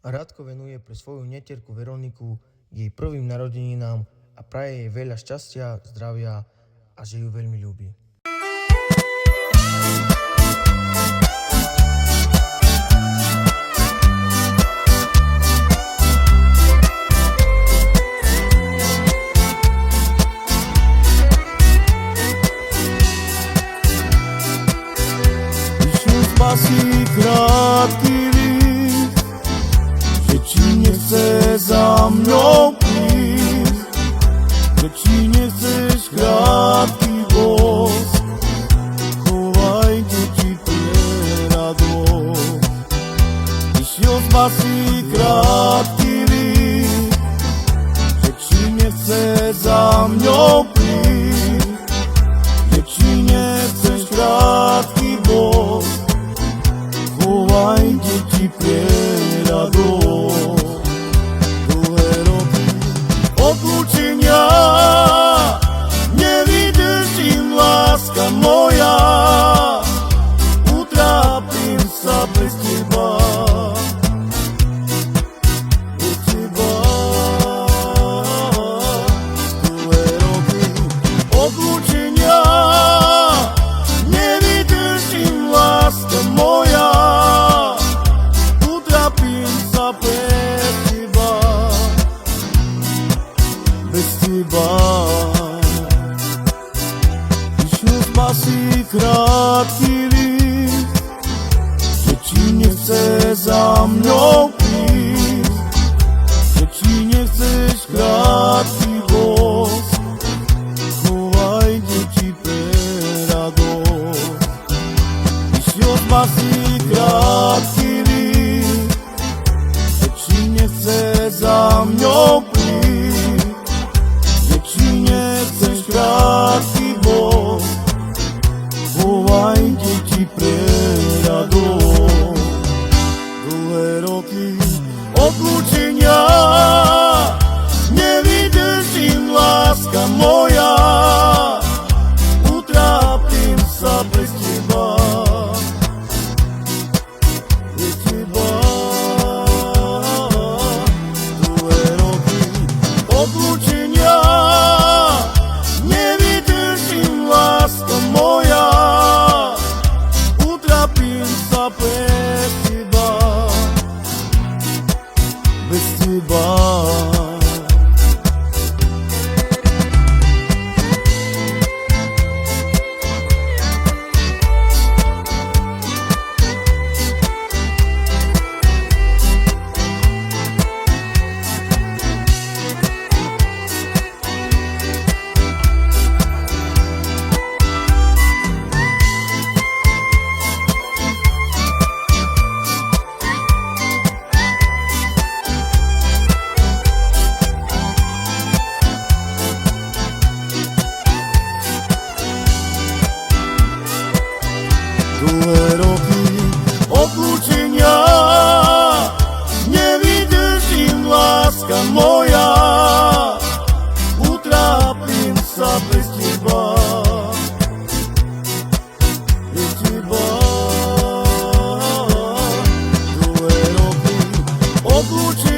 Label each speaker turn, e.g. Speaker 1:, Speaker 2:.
Speaker 1: Rádko venuje pre svoju netierku Veroniku jej prvým narodeninám a praje jej veľa šťastia, zdravia a že ju veľmi ľúbi.
Speaker 2: Spasí krátky list, že či nechce za mňou prísť, že či nechceš krátky voz, chovaj deti pre radosť. Išiel spasí krátky list, že či nechce za mňou prísť, že či nechceš krátky voz, chovaj deti pre radosť. Dlhé roky odlúčenia nevydržím, láska moja, utrápim sa bez teba. Bez teba. Dlhé roky odlúčenia nevydržím, láska moja, bez teba, bez teba. Išiel spasí krátky list, že či nechce za mňou prísť, že či nechceš krátky voz, chovaj deti pre radosť. Išiel spasí krátky list, nechce za mňou prísť, že či nechceš krátky voz, chovaj deti pre radosť. Dlhé roky odlúčenia nevydržím, láska moja, utrápim sa bez teba. Bez teba. Odlúčenia nevydržím, láska moja, utrapím sa bez teba, bez teba. Dlhé roky odlúčenia nevydržím, láska moja, utrápim sa bez teba. Bez teba. Dlhé roky odlúčenia